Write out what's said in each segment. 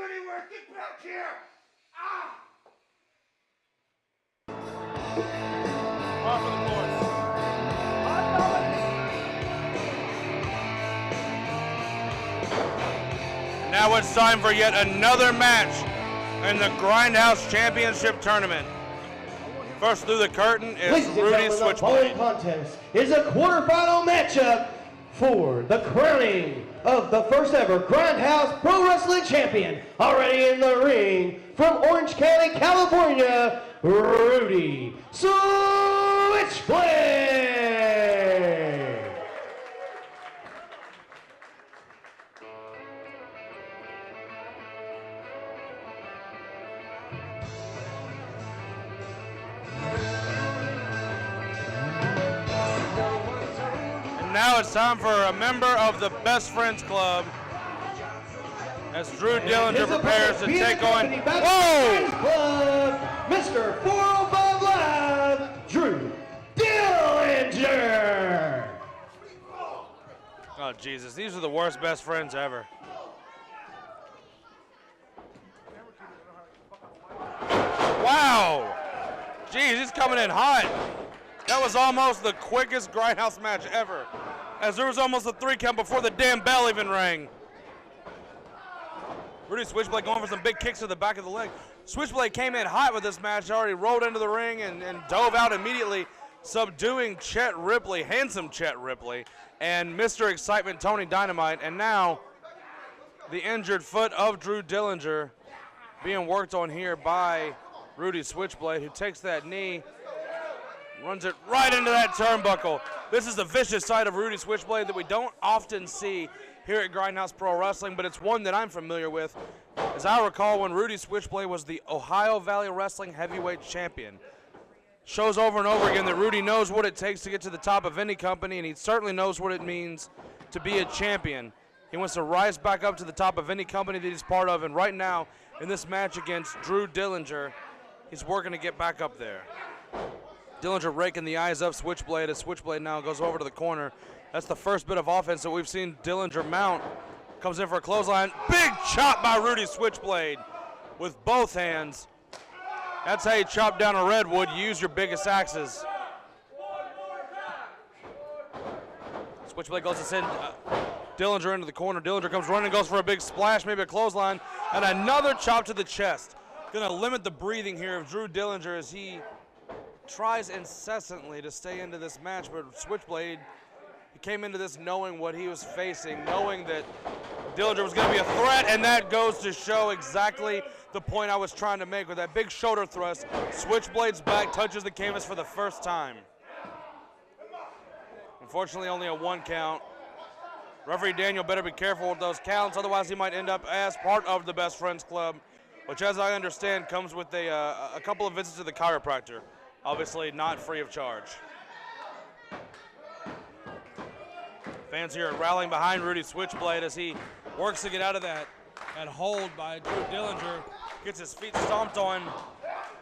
anywhere. Get back here. Ah! Off of the course. Now it's time for yet another match in the Grindhouse Championship Tournament. First through the curtain is Rudy Switchblade. The following contest is a quarterfinal matchup for the crowning of the first ever Grindhouse Pro Wrestling Champion. Already in the ring from Orange County, California, Rudy Switchblade. Now it's time for a member of the Best Friends Club as Drew Dillinger prepares to take on, whoa! Mr. 405 Live, Drew Dillinger. Oh, Jesus, these are the worst best friends ever. Wow! Jeez, he's coming in hot. That was almost the quickest Grindhouse match ever, as there was almost a 3 count before the damn bell even rang. Rudy Switchblade going for some big kicks to the back of the leg. Switchblade came in hot with this match, already rolled into the ring and dove out immediately, subduing Chet Ripley, handsome Chet Ripley, and Mr. Excitement Tony Dynamite. And now the injured foot of Drew Dillinger being worked on here by Rudy Switchblade, who takes that knee, runs it right into that turnbuckle. This is the vicious side of Rudy Switchblade that we don't often see here at Grindhouse Pro Wrestling, but it's one that I'm familiar with. As I recall, when Rudy Switchblade was the Ohio Valley Wrestling Heavyweight Champion. Shows over and over again that Rudy knows what it takes to get to the top of any company, and he certainly knows what it means to be a champion. He wants to rise back up to the top of any company that he's part of, and right now, in this match against Drew Dillinger, he's working to get back up there. Dillinger raking the eyes of Switchblade as Switchblade now goes over to the corner. That's the first bit of offense that we've seen Dillinger mount. Comes in for a clothesline. Big chop by Rudy Switchblade with both hands. That's how you chop down a redwood. You use your biggest axes. Switchblade goes to send Dillinger into the corner. Dillinger comes running, goes for a big splash, maybe a clothesline, and another chop to the chest. Gonna limit the breathing here of Drew Dillinger as he tries incessantly to stay into this match, but Switchblade, he came into this knowing what he was facing, knowing that Dillinger was going to be a threat, and that goes to show exactly the point I was trying to make with that big shoulder thrust. Switchblade's back touches the canvas for the first time. Unfortunately, only a 1 count. Referee Daniel better be careful with those counts, otherwise he might end up as part of the Best Friends Club, which, as I understand, comes with a couple of visits to the chiropractor. Obviously not free of charge. Fans here are rallying behind Rudy Switchblade as he works to get out of that hold by Drew Dillinger. Gets his feet stomped on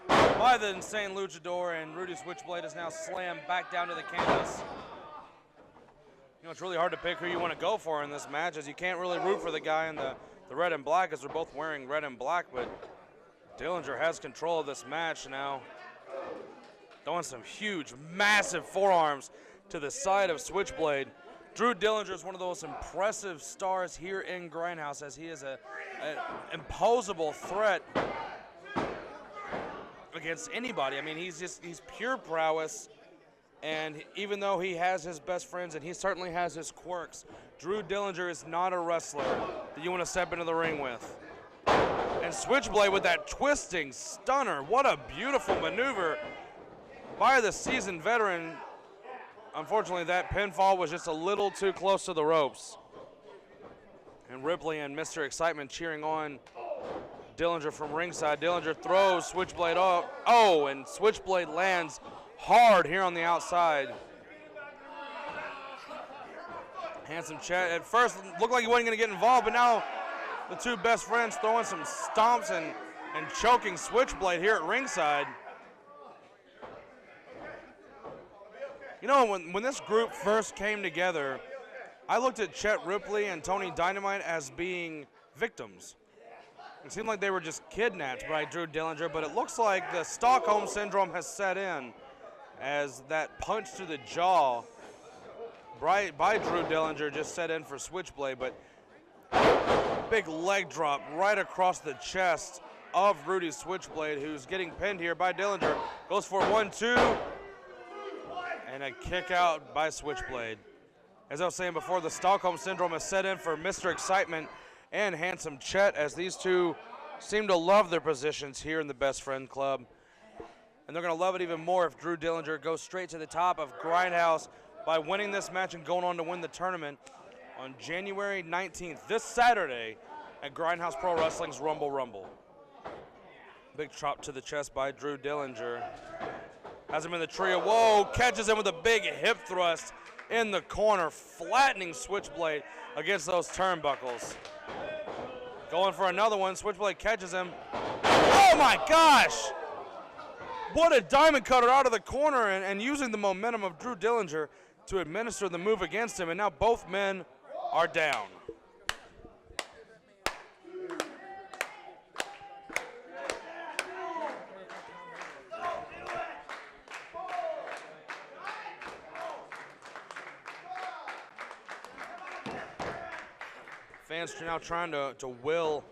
by the insane luchador, and Rudy Switchblade is now slammed back down to the canvas. You know, it's really hard to pick who you want to go for in this match, as you can't really root for the guy in the red and black, as they're both wearing red and black, but Dillinger has control of this match now. Throwing some huge, massive forearms to the side of Switchblade. Drew Dillinger is one of the most impressive stars here in Grindhouse, as he is an imposable threat against anybody. I mean, he's pure prowess, and even though he has his best friends and he certainly has his quirks, Drew Dillinger is not a wrestler that you want to step into the ring with. And Switchblade with that twisting stunner. What a beautiful maneuver by the seasoned veteran. Unfortunately, that pinfall was just a little too close to the ropes. And Ripley and Mr. Excitement cheering on Dillinger from ringside. Dillinger throws Switchblade off. Oh, and Switchblade lands hard here on the outside. Handsome Chet. At first, looked like he wasn't going to get involved, but now the two best friends throwing some stomps and choking Switchblade here at ringside. You know, when this group first came together, I looked at Chet Ripley and Tony Dynamite as being victims. It seemed like they were just kidnapped by Drew Dillinger, but it looks like the Stockholm Syndrome has set in as that punch to the jaw by Drew Dillinger just set in for Switchblade, but big leg drop right across the chest of Rudy Switchblade, who's getting pinned here by Dillinger. Goes for 1-2, and a kick out by Switchblade. As I was saying before, the Stockholm Syndrome has set in for Mr. Excitement and Handsome Chet, as these two seem to love their positions here in the Best Friend Club. And they're going to love it even more if Drew Dillinger goes straight to the top of Grindhouse by winning this match and going on to win the tournament on January 19th, this Saturday, at Grindhouse Pro Wrestling's Rumble. Big chop to the chest by Drew Dillinger. Has him in the trio. Whoa, catches him with a big hip thrust in the corner, flattening Switchblade against those turnbuckles. Going for another one, Switchblade catches him. Oh my gosh! What a diamond cutter out of the corner, and using the momentum of Drew Dillinger to administer the move against him, and now both men are down. Fans are now trying to will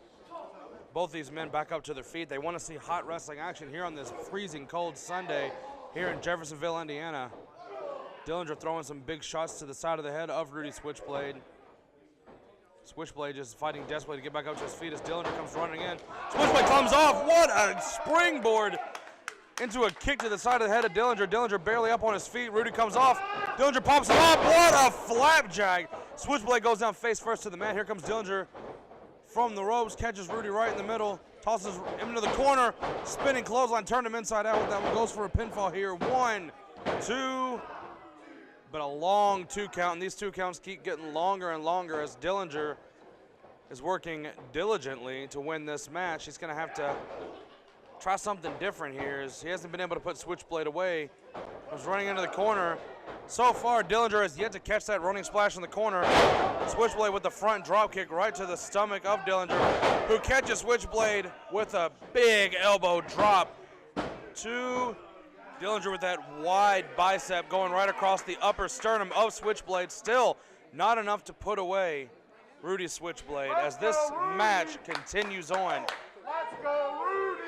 both these men back up to their feet. They want to see hot wrestling action here on this freezing cold Sunday here in Jeffersonville, Indiana. Dillinger throwing some big shots to the side of the head of Rudy Switchblade. Switchblade just fighting desperately to get back up to his feet as Dillinger comes running in. Switchblade comes off. What a springboard into a kick to the side of the head of Dillinger. Dillinger barely up on his feet. Rudy comes off. Dillinger pops him up. What a flapjack. Switchblade goes down face first to the mat. Here comes Dillinger from the ropes, catches Rudy right in the middle, tosses him into the corner, spinning clothesline, turned him inside out. That one goes for a pinfall here. 1, 2, but a long 2 count, and these 2 counts keep getting longer and longer as Dillinger is working diligently to win this match. He's going to have to try something different here, as he hasn't been able to put Switchblade away. He's running into the corner. So far, Dillinger has yet to catch that running splash in the corner. Switchblade with the front drop kick right to the stomach of Dillinger, who catches Switchblade with a big elbow drop to Dillinger with that wide bicep going right across the upper sternum of Switchblade. Still not enough to put away Rudy Switchblade as this match continues on. Let's go, Rudy!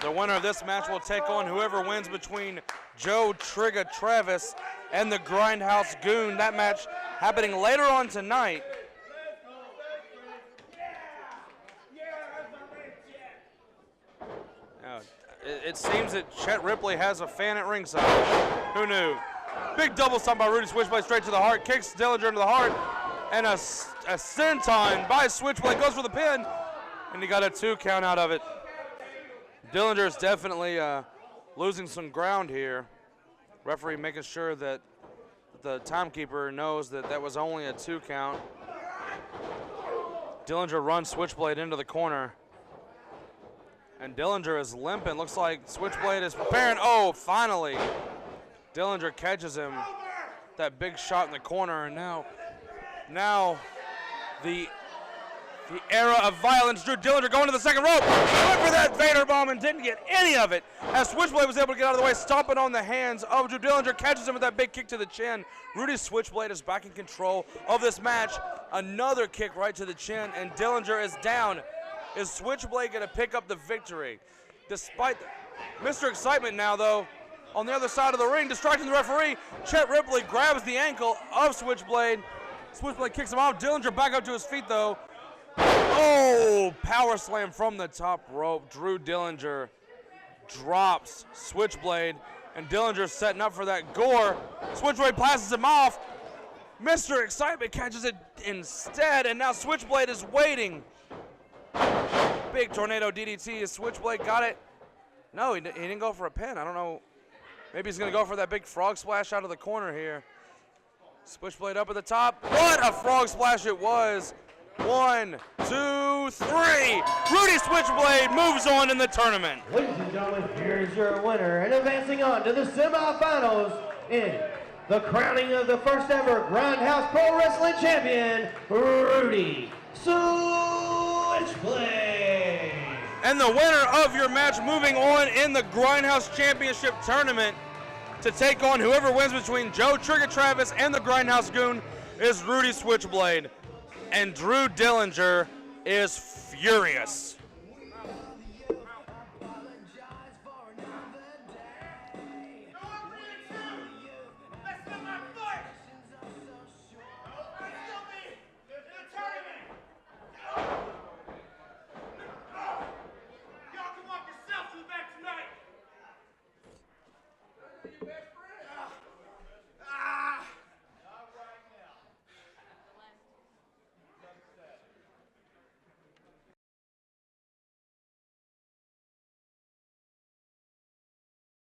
The winner of this match will take on whoever wins between Joe Trigga Travis and the Grindhouse Goon. That match happening later on tonight. Now, it seems that Chet Ripley has a fan at ringside. Who knew? Big double stomp by Rudy Switchblade straight to the heart. Kicks Dillinger into the heart. And a senton by Switchblade goes for the pin. And he got a 2 count out of it. Dillinger is definitely losing some ground here. Referee making sure that the timekeeper knows that that was only a 2 count. Dillinger runs Switchblade into the corner. And Dillinger is limping. Looks like Switchblade is preparing. Oh, finally. Dillinger catches him. That big shot in the corner. And now the era of violence. Drew Dillinger going to the second rope. Went for that Vader bomb and didn't get any of it. As Switchblade was able to get out of the way, stomping on the hands of Drew Dillinger, catches him with that big kick to the chin. Rudy Switchblade is back in control of this match. Another kick right to the chin, and Dillinger is down. Is Switchblade going to pick up the victory? Despite Mr. Excitement now, though, on the other side of the ring, distracting the referee. Chet Ripley grabs the ankle of Switchblade. Switchblade kicks him off. Dillinger back up to his feet, though. Oh, power slam from the top rope. Drew Dillinger drops Switchblade, and Dillinger setting up for that gore. Switchblade passes him off. Mr. Excitement catches it instead, and now Switchblade is waiting. Big tornado DDT. Is Switchblade got it? No, he didn't go for a pin. I don't know. Maybe he's going to go for that big frog splash out of the corner here. Switchblade up at the top. What a frog splash it was. 1, 2, 3. Rudy Switchblade moves on in the tournament. Ladies and gentlemen, here's your winner, and advancing on to the semifinals in the crowning of the first ever Grindhouse Pro Wrestling Champion, Rudy Switchblade. And the winner of your match moving on in the Grindhouse Championship Tournament to take on whoever wins between Joe Trigger Travis and the Grindhouse Goon is Rudy Switchblade. And Drew Dillinger is furious. You